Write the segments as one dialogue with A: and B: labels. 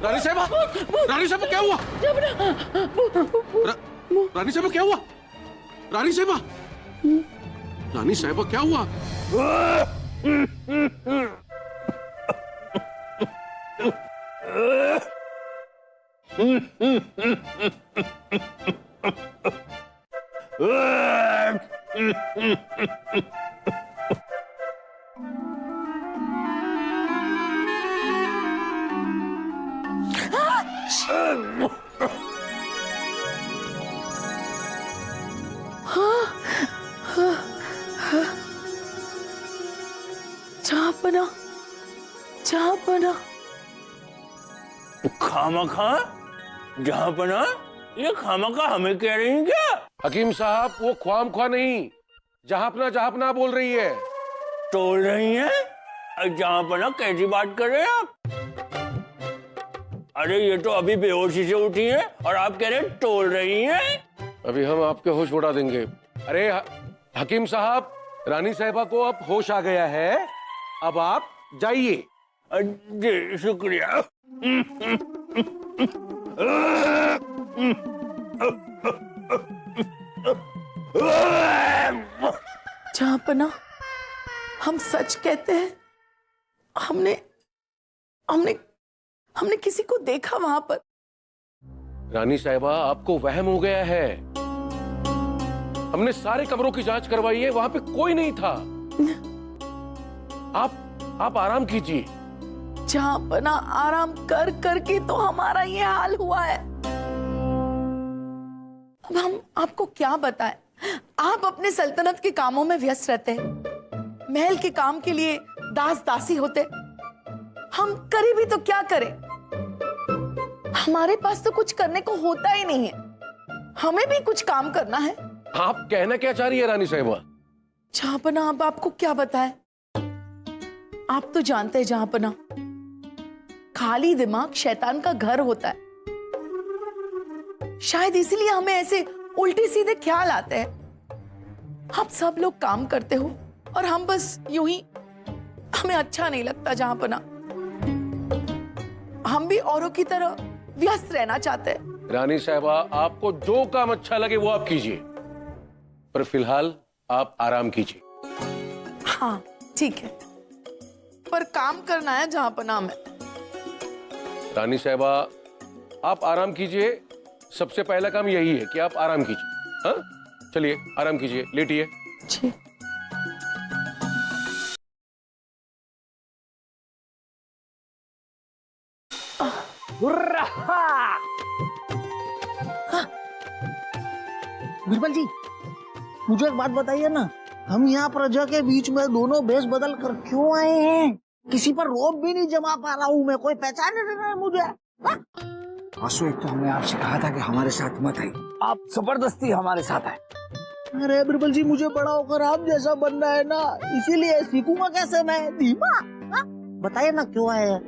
A: रानी साहबा, रानी साहबा क्या हुआ? रानी साहबा क्या हुआ? रानी साहबा, रानी साहबा क्या हुआ?
B: जहाँपना, जहाँपना,
C: खामखा जहाँपना, ये खामखा हमें कह रही हैं क्या?
A: हकीम साहब, वो ख्वामख्वा नहीं, जहाँपना बोल रही है।
C: टोल रही हैं? जहाँपना कैसी बात कर रहे हैं आप? अरे ये तो अभी बेहोशी से उठी हैं और आप कह रहे हैं टोल रही हैं?
A: अभी हम आपके होश उड़ा देंगे। अरे हकीम साहब, रानी साहबा को अब होश आ गया है, अब आप जाइए।
C: जी शुक्रिया।
B: जहाँपना, हम सच कहते हैं, हमने किसी को देखा वहां पर।
A: रानी साहबा, आपको वहम हो गया है। हमने सारे कमरों की जांच करवाई है, वहां पे कोई नहीं था। आप आराम कीजिए।
B: जहाँपना, आराम कर करके तो हमारा ये हाल हुआ है। अब हम आपको क्या बताएं? आप अपने सल्तनत के कामों में व्यस्त रहते हैं, महल के काम के लिए दास दासी होते। हम करें भी तो क्या करें? हमारे पास तो कुछ करने को होता ही नहीं है। हमें भी कुछ काम करना है।
A: आप कहना क्या चाह रही है रानी साहबा?
B: जहाँपना, अब आपको क्या बताएं? आप तो जानते हैं जहाँपना, खाली दिमाग शैतान का घर होता है। शायद इसीलिए हमें ऐसे उल्टे सीधे ख्याल आते हैं। आप सब लोग काम करते हो और हम बस यूं ही, हमें अच्छा नहीं लगता जहाँपना। हम भी औरों की तरह व्यस्त रहना चाहते हैं।
A: रानी साहबा, आपको जो काम अच्छा लगे वो आप कीजिए, पर फिलहाल आप आराम कीजिए।
B: हाँ ठीक है, पर काम करना है जहाँपना में।
A: रानी साहबा, आप आराम कीजिए। सबसे पहला काम यही है कि आप आराम कीजिए। हाँ, चलिए आराम कीजिए, लेटिए।
B: जी।
D: बिरबल जी, मुझे एक बात बताइए ना, हम यहाँ प्रजा के बीच में दोनों भेष बदल कर क्यों आए हैं? किसी पर रोब भी नहीं जमा पा रहा हूँ मैं, कोई पहचान नहीं रहा है मुझे।
E: आंसू, एक तो हमने आपसे कहा था कि हमारे साथ मत आइए, आप जबरदस्ती हमारे साथ आए।
D: अरे बिरबल जी, मुझे बड़ा होकर आप जैसा बनना है ना, इसीलिए सीखूंगा कैसे मैं धीमा। बताइए ना क्यों आए हैं?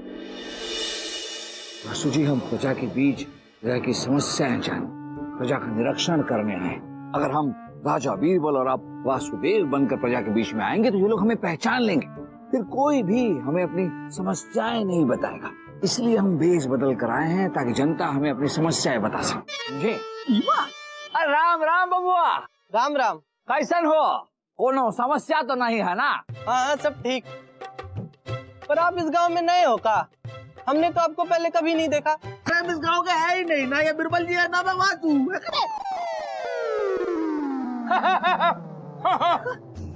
E: आंसू जी, हम प्रजा के बीच प्रजा की समस्याएं जान, प्रजा का निरीक्षण करने आए। अगर हम राजा बीरबल और आप वासुदेव बनकर प्रजा के बीच में आएंगे तो ये लोग हमें पहचान लेंगे, फिर कोई भी हमें अपनी समस्याएं नहीं बताएगा। इसलिए हम भेष बदल कर आए हैं ताकि जनता हमें अपनी समस्याएं बता सके।
D: राम राम बबुआ।
F: राम राम।
E: कैसन हो? कोनो समस्या तो नहीं है ना?
F: हाँ सब ठीक। पर आप इस गांव में नए हो का? हमने तो आपको पहले कभी नहीं देखा।
D: हम इस गांव के है ही नहीं, ना ये बिरबल जी है ना मैं वासु।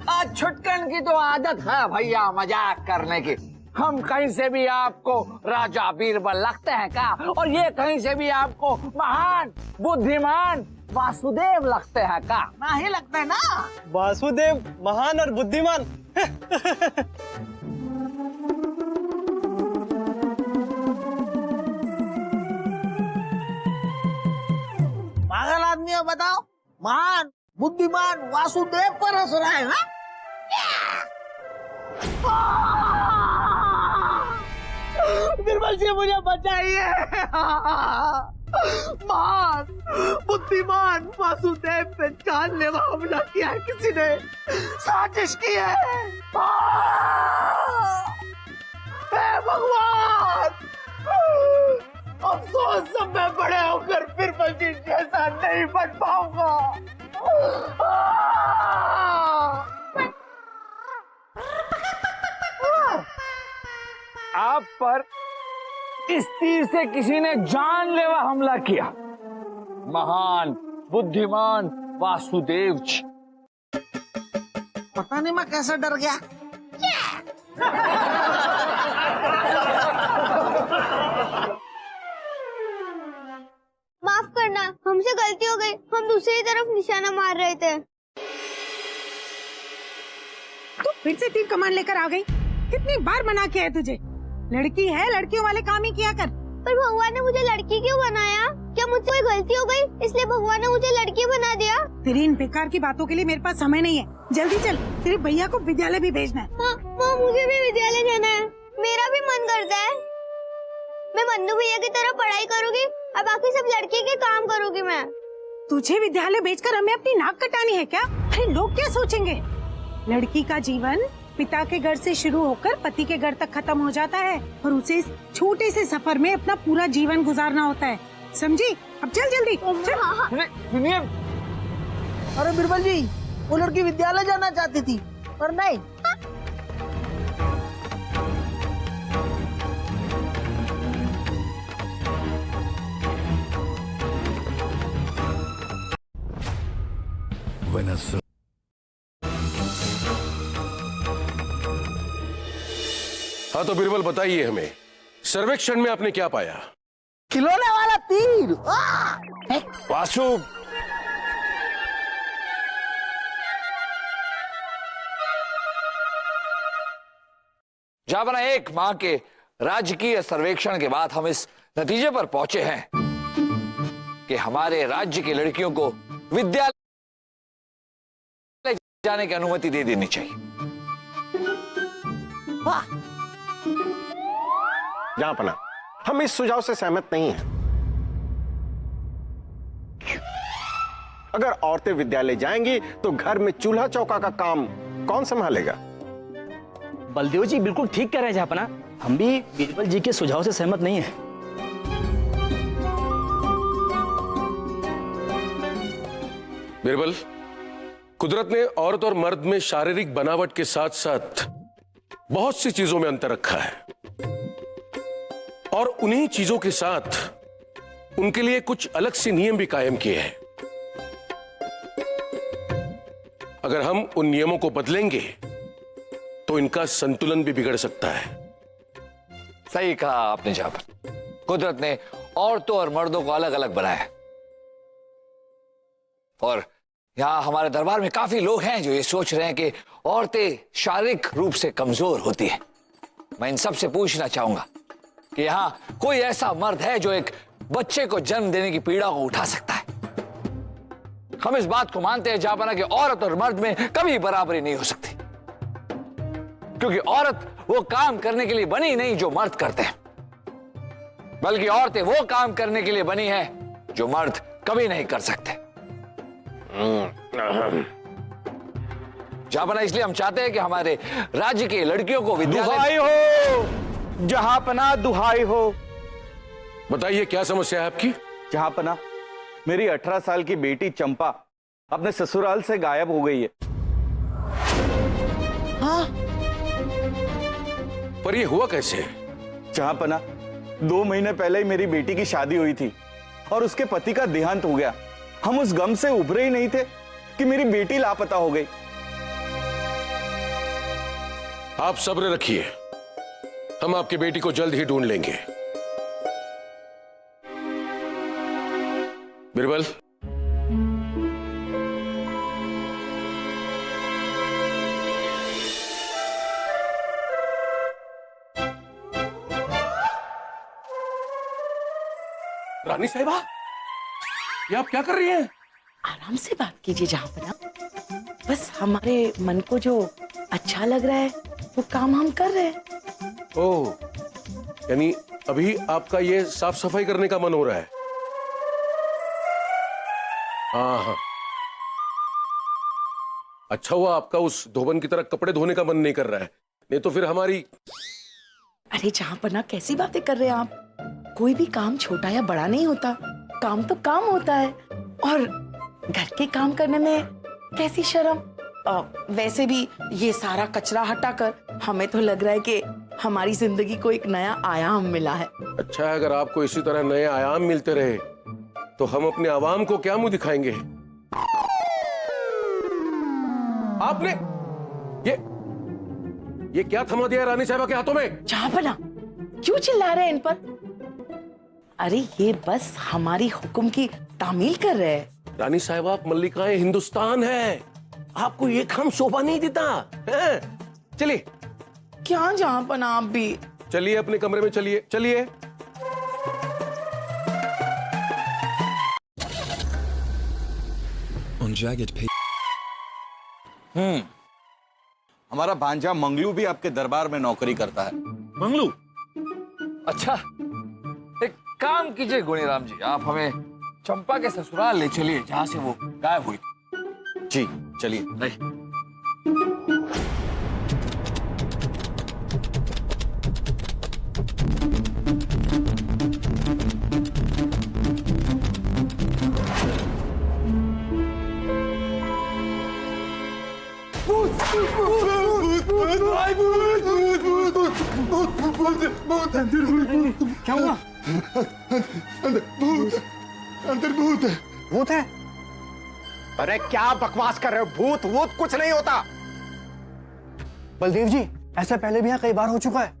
E: आज छुटकन की तो आदत है भैया मजाक करने की। हम कहीं से भी आपको राजा बीरबल लगते हैं क्या? और ये कहीं से भी आपको महान बुद्धिमान वासुदेव लगते हैं क्या?
D: ना ही लगता है ना।
F: वासुदेव महान और बुद्धिमान।
D: पागल आदमी है, बताओ। महान बुद्धिमान वासुदेव पर हंस रहा है ना? बिरबल जी मुझे बचाइए। महान बुद्धिमान वासुदेव पे जानलेवा हमला किया है किसी ने, साजिश की है। हे भगवान, अफसोस सब मैं बड़े होकर बिरबल जी जैसा नहीं बन पाऊंगा।
E: आप पर इस तीर से किसी ने जानलेवा हमला किया। महान बुद्धिमान वासुदेव जी।
D: पता नहीं मैं कैसे डर गया।
G: माफ करना, हमसे गलती हो गई। हम दूसरी तरफ निशाना मार रहे थे।
H: तू फिर से तीर कमान लेकर आ गई। कितनी बार मना किया है तुझे? लड़की है, लड़कियों वाले काम ही किया कर।
G: पर भगवान ने मुझे लड़की क्यों बनाया? क्या मुझसे कोई गलती हो गई इसलिए भगवान ने मुझे लड़की बना दिया?
H: तेरी इन बेकार की बातों के लिए मेरे पास समय नहीं है। जल्दी चल, तेरे भैया को विद्यालय भी भेजना है।
G: माँ मुझे भी विद्यालय जाना है। मेरा भी मन करता है। मैं मन्नू भैया की तरह पढ़ाई करूँगी और बाकी सब लड़की के काम करूँगी। मैं
H: तुझे विद्यालय भेजकर हमें अपनी नाक कटानी है क्या? अरे लोग क्या सोचेंगे? लड़की का जीवन पिता के घर से शुरू होकर पति के घर तक खत्म हो जाता है और उसे इस छोटे से सफर में अपना पूरा जीवन गुजारना होता है, समझी? अब चल जल्दी चल।
E: सुनिए,
D: अरे बिरबल जी, वो लड़की विद्यालय जाना चाहती थी पर नहीं।
A: हाँ तो बिरबल बताइए हमें, सर्वेक्षण में आपने क्या पाया?
D: खिलौने वाला तीर।
C: वासु,
E: जाबना एक माह के राजकीय सर्वेक्षण के बाद हम इस नतीजे पर पहुंचे हैं कि हमारे राज्य की लड़कियों को विद्यालय जाने की अनुमति दे देनी चाहिए।
I: जहांपना, हम इस सुझाव से सहमत नहीं हैं। अगर औरतें विद्यालय जाएंगी तो घर में चूल्हा चौका का काम कौन संभालेगा?
J: बलदेव जी बिल्कुल ठीक कह रहे हैं जहांपना। हम भी बीरबल जी के सुझाव से सहमत नहीं है।
A: बिरबल, कुदरत ने औरत और मर्द में शारीरिक बनावट के साथ साथ बहुत सी चीजों में अंतर रखा है और उन्हीं चीजों के साथ उनके लिए कुछ अलग से नियम भी कायम किए हैं। अगर हम उन नियमों को बदलेंगे तो इनका संतुलन भी बिगड़ सकता है।
E: सही कहा आपने जाबर। कुदरत ने औरतों और मर्दों को अलग अलग बनाया है और यहाँ हमारे दरबार में काफी लोग हैं जो ये सोच रहे हैं कि औरतें शारीरिक रूप से कमजोर होती हैं। मैं इन सब से पूछना चाहूंगा कि यहाँ कोई ऐसा मर्द है जो एक बच्चे को जन्म देने की पीड़ा को उठा सकता है? हम इस बात को मानते हैं जाबना कि औरत और मर्द में कभी बराबरी नहीं हो सकती, क्योंकि औरत वो काम करने के लिए बनी नहीं जो मर्द करते हैं, बल्कि औरतें वो काम करने के लिए बनी हैं जो मर्द कभी नहीं कर सकते। जाबना, इसलिए हम चाहते हैं कि हमारे राज्य की लड़कियों को विद्यालय।
C: दुहाई हो जहांपना, दुहाई हो।
A: बताइए क्या समस्या है आपकी?
C: जहांपना, मेरी 18 साल की बेटी चंपा अपने ससुराल से गायब हो गई है।
B: हाँ,
A: पर ये हुआ कैसे?
C: जहांपना 2 महीने पहले ही मेरी बेटी की शादी हुई थी और उसके पति का देहांत हो गया। हम उस गम से उभरे ही नहीं थे कि मेरी बेटी लापता हो गई।
A: आप सब्र रखिए, हम आपकी बेटी को जल्द ही ढूंढ लेंगे। बिरबल, रानी साहिबा, ये आप क्या कर रही हैं?
B: आराम से बात कीजिए जहांपना। बस हमारे मन को जो अच्छा लग रहा है वो काम हम कर रहे हैं।
A: ओह, यानी अभी आपका ये साफ सफाई करने का मन हो रहा है? हाँ, अच्छा हुआ आपका उस धोबन की तरह कपड़े धोने का मन नहीं कर रहा है, नहीं तो फिर हमारी।
B: अरे जहांपना, कैसी बातें कर रहे हैं आप? कोई भी काम छोटा या बड़ा नहीं होता, काम तो काम होता है। और घर के काम करने में कैसी शर्म। वैसे भी ये सारा कचरा हटाकर हमें तो लग रहा है कि हमारी जिंदगी को एक नया आयाम मिला है।
A: अच्छा है, अगर आपको इसी तरह नए आयाम मिलते रहे तो हम अपने आवाम को क्या मुंह दिखाएंगे? आपने ये क्या थमा दिया रानी साहिबा के हाथों में?
B: जहांपना, क्यों चिल्ला रहे हैं इन पर? अरे ये बस हमारी हुक्म की तामील कर रहे हैं।
A: रानी साहिबा, आप मल्लिकाए हिंदुस्तान है, आपको ये काम शोभा नहीं देता है? चलिए।
B: क्या जहांपना, आप भी
A: चलिए अपने कमरे में, चलिए चलिए।
C: हमारा भांजा मंगलू भी आपके दरबार में नौकरी करता है।
E: मंगलू, अच्छा, एक काम कीजिए गुणीराम जी, आप हमें चंपा के ससुराल ले चलिए जहां से वो गायब हुई।
C: जी चलिए।
E: नहीं,
F: क्या हुआ?
I: अंदर भूत है।
F: भूत है?
I: अरे क्या बकवास कर रहे हो? भूत वूत कुछ नहीं होता।
F: बलदेव जी, ऐसा पहले भी यहाँ कई बार हो चुका है।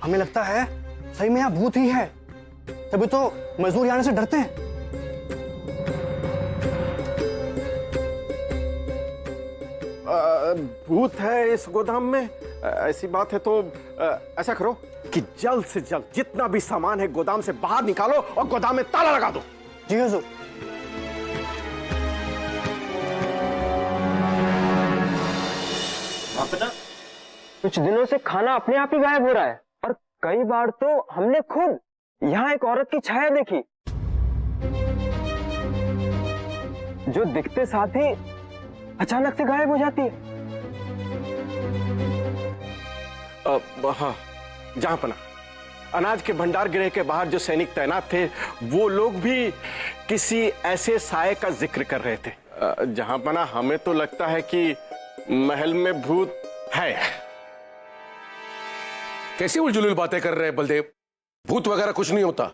F: हमें लगता है सही में यहाँ भूत ही है, तभी तो मजदूर आने से डरते हैं।
I: भूत है इस गोदाम में? ऐसी बात है तो ऐसा करो कि जल्द से जल्द जितना भी सामान है गोदाम से बाहर निकालो और गोदाम में ताला लगा दो।
F: जी हुजूर। कुछ दिनों से खाना अपने आप ही गायब हो रहा है और कई बार तो हमने खुद यहाँ एक औरत की छाया देखी जो दिखते साथ ही अचानक से गायब हो जाती है।
I: हाँ, जहांपना, अनाज के भंडार गृह के बाहर जो सैनिक तैनात थे वो लोग भी किसी ऐसे साये का जिक्र कर रहे थे। जहांपना, हमें तो लगता है कि महल में भूत है।
A: कैसी उलझुल बातें कर रहे हैं बलदेव? भूत वगैरह कुछ नहीं होता,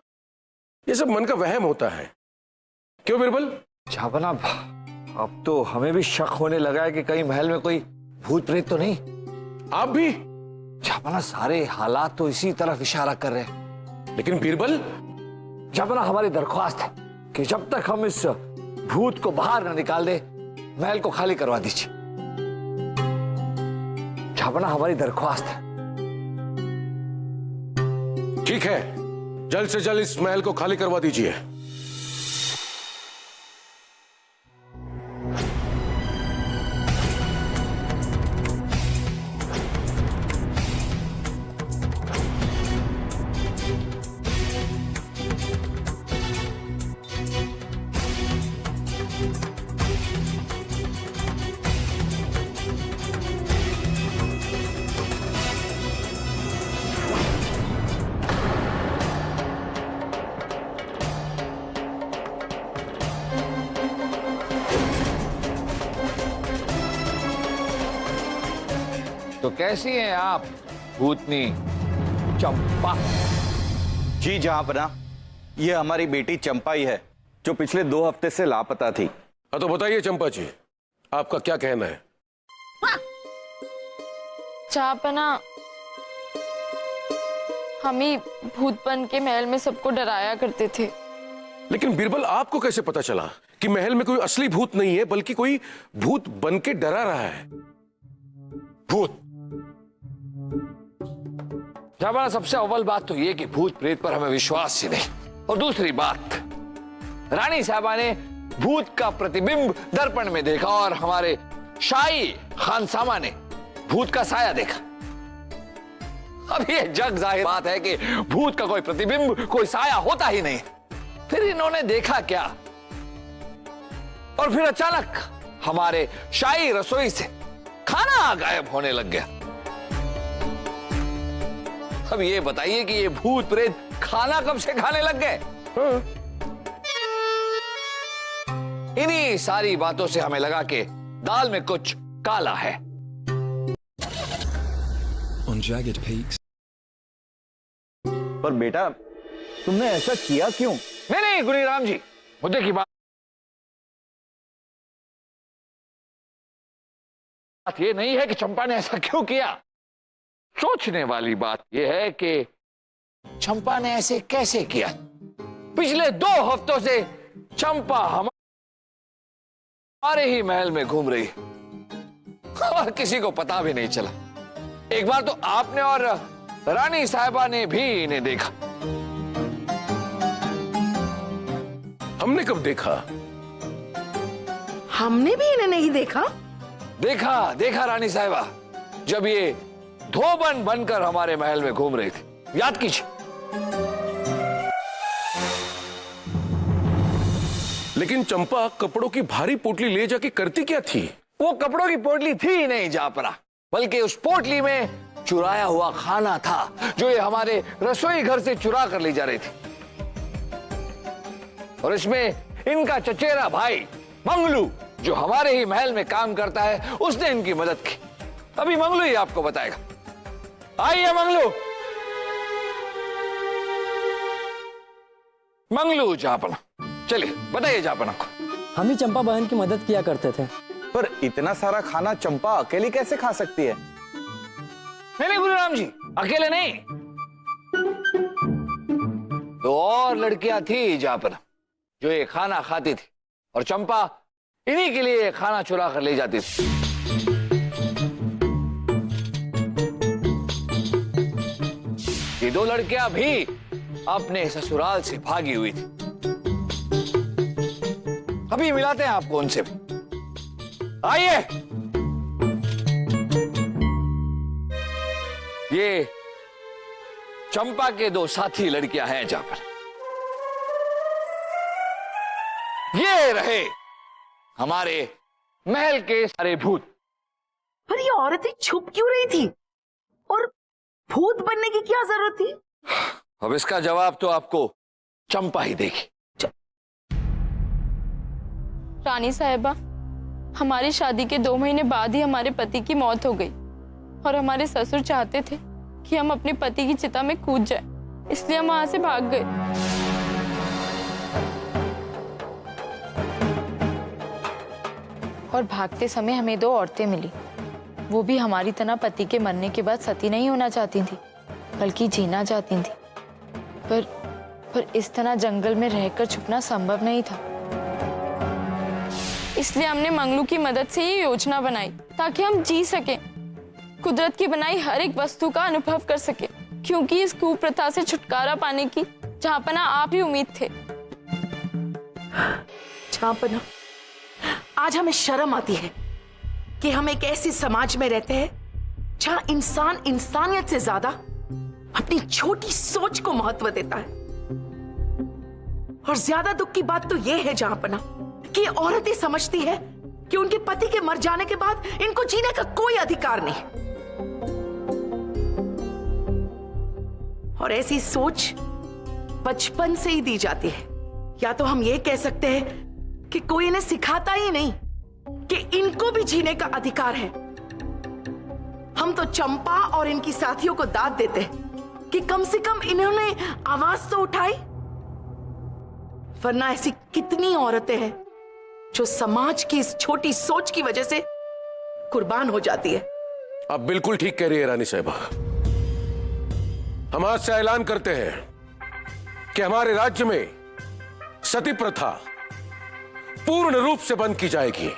A: ये सब मन का वहम होता है। क्यों बिरबल?
E: छापना, अब तो हमें भी शक होने लगा है कि कहीं महल में कोई भूत प्रेत तो नहीं।
A: आप भी?
E: छापना, सारे हालात तो इसी तरफ इशारा कर रहे हैं।
A: लेकिन बीरबल,
E: छापना, हमारी दरख्वास्त है कि जब तक हम इस भूत को बाहर न निकाल दे महल को खाली करवा दीजिए। छापना, हमारी दरख्वास्त है।
A: ठीक है, जल्द से जल्द इस महल को खाली करवा दीजिए।
E: तो कैसी हैं आप भूतनी चंपा?
C: जी जहांपना, ये हमारी बेटी चंपा ही है जो पिछले 2 हफ्ते से लापता थी।
A: हाँ तो बताइए चंपा जी, आपका क्या कहना है?
K: जहांपना, हम ही भूत बन के महल में सबको डराया करते थे।
A: लेकिन बीरबल, आपको कैसे पता चला कि महल में कोई असली भूत नहीं है बल्कि कोई भूत बन के डरा रहा है?
E: भूत? जहां सबसे अव्वल बात तो ये कि भूत प्रेत पर हमें विश्वास ही नहीं, और दूसरी बात, रानी साहबा ने भूत का प्रतिबिंब दर्पण में देखा और हमारे शाही खानसामा ने भूत का साया देखा। अब ये जग जाहिर बात है कि भूत का कोई प्रतिबिंब, कोई साया होता ही नहीं। फिर इन्होंने देखा क्या? और फिर अचानक हमारे शाही रसोई से खाना गायब होने लग गया। अब ये बताइए कि ये भूत प्रेत खाना कब से खाने लग गए? इन्हीं सारी बातों से हमें लगा कि दाल में कुछ काला है।
C: पर बेटा, तुमने ऐसा किया क्यों?
E: नहीं गुनीराम जी, मुद्दे की बात ये नहीं है कि चंपा ने ऐसा क्यों किया। सोचने वाली बात यह है कि चंपा ने ऐसे कैसे किया। पिछले 2 हफ्तों से चंपा हमारे ही महल में घूम रही और किसी को पता भी नहीं चला। एक बार तो आपने और रानी साहिबा ने भी इन्हें देखा।
A: हमने कब देखा?
B: हमने भी इन्हें नहीं देखा।
E: देखा रानी साहिबा, जब ये धोबन बनकर हमारे महल में घूम रही थी। याद कीजिए।
A: लेकिन चंपा कपड़ों की भारी पोटली ले जाके करती क्या थी?
E: वो कपड़ों की पोटली थी ही नहीं जहांपना, बल्कि उस पोटली में चुराया हुआ खाना था जो ये हमारे रसोई घर से चुरा कर ले जा रही थी। और इसमें इनका चचेरा भाई मंगलू, जो हमारे ही महल में काम करता है, उसने इनकी मदद की। अभी मंगलू ही आपको बताएगा। आइए मंगलू। मंगलू जहांपना, चलिए बताइए जहांपना को।
J: हम ही चंपा बहन की मदद किया करते थे।
C: पर इतना सारा खाना चंपा अकेली कैसे खा सकती है?
E: नहीं गुरुराम जी, अकेले नहीं, 2 और लड़कियां थी जहांपना जो ये खाना खाती थी, और चंपा इन्हीं के लिए खाना चुरा कर ले जाती थी। ये 2 लड़कियां भी अपने ससुराल से भागी हुई थी। अभी मिलाते हैं आपको उनसे। आइए। ये चंपा के 2 साथी लड़कियां हैं जहां पर। ये रहे हमारे महल के सारे भूत।
B: पर ये औरतें छुप क्यों रही थी और भूत बनने की क्या जरूरत थी?
E: अब इसका जवाब तो आपको चंपा ही देगी।
K: रानी साहिबा, हमारी शादी के 2 महीने बाद ही हमारे पति की मौत हो गई और हमारे ससुर चाहते थे कि हम अपने पति की चिता में कूद जाए, इसलिए हम वहां से भाग गए। और भागते समय हमें 2 औरतें मिली। वो भी हमारी तरह पति के मरने के बाद सती नहीं होना चाहती थी, बल्कि जीना चाहती थी। पर इस तरह जंगल में रहकर छुपना संभव नहीं था। इसलिए हमने मंगलू की मदद से ये योजना बनाई ताकि हम जी सकें, कुदरत की बनाई हर एक वस्तु का अनुभव कर सके, क्योंकि इस कुप्रथा से छुटकारा पाने की जहांपना आप ही उम्मीद थे।
B: जहांपना, आज हमें शर्म आती है कि हम एक ऐसे समाज में रहते हैं जहां इंसान इंसानियत से ज्यादा अपनी छोटी सोच को महत्व देता है। और ज्यादा दुख की बात तो यह है जहांपना कि औरतें समझती है कि उनके पति के मर जाने के बाद इनको जीने का कोई अधिकार नहीं। और ऐसी सोच बचपन से ही दी जाती है। या तो हम ये कह सकते हैं कि कोई इन्हें सिखाता ही नहीं कि इनको भी जीने का अधिकार है। हम तो चंपा और इनकी साथियों को दाद देते कि कम से कम इन्होंने आवाज तो उठाई, वरना ऐसी कितनी औरतें हैं जो समाज की इस छोटी सोच की वजह से कुर्बान हो जाती है।
A: आप बिल्कुल ठीक कह रही है रानी साहिबा। हम आज से ऐलान करते हैं कि हमारे राज्य में सती प्रथा पूर्ण रूप से बंद की जाएगी।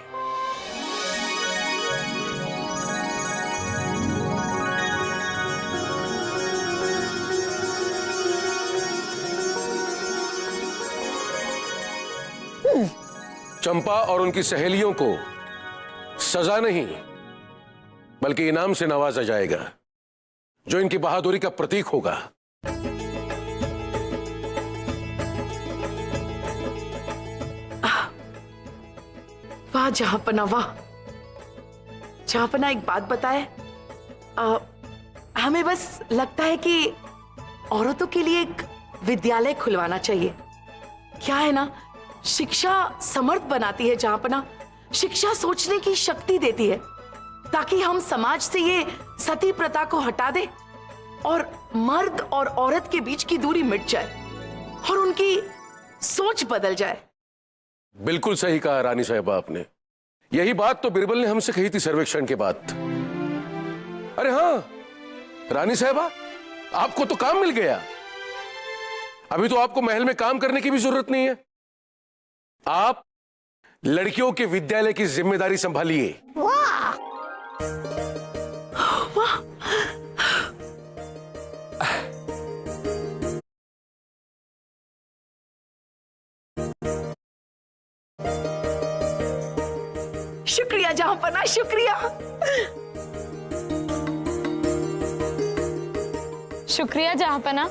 A: चंपा और उनकी सहेलियों को सजा नहीं बल्कि इनाम से नवाजा जाएगा, जो इनकी बहादुरी का प्रतीक होगा।
B: वाह जहांपना, वाह जहांपना, एक बात बताए, हमें बस लगता है कि औरतों के लिए एक विद्यालय खुलवाना चाहिए। क्या है ना, शिक्षा समर्थ बनाती है जहांपना, शिक्षा सोचने की शक्ति देती है, ताकि हम समाज से ये सती प्रथा को हटा दें और मर्द और औरत के बीच की दूरी मिट जाए और उनकी सोच बदल जाए।
A: बिल्कुल सही कहा रानी साहिबा आपने। यही बात तो बिरबल ने हमसे कही थी सर्वेक्षण के बाद। अरे हाँ रानी साहिबा, आपको तो काम मिल गया। अभी तो आपको महल में काम करने की भी जरूरत नहीं है। आप लड़कियों के विद्यालय की जिम्मेदारी संभालिए।
B: वाह वाह, शुक्रिया जहांपना, शुक्रिया।
K: शुक्रिया जहांपना।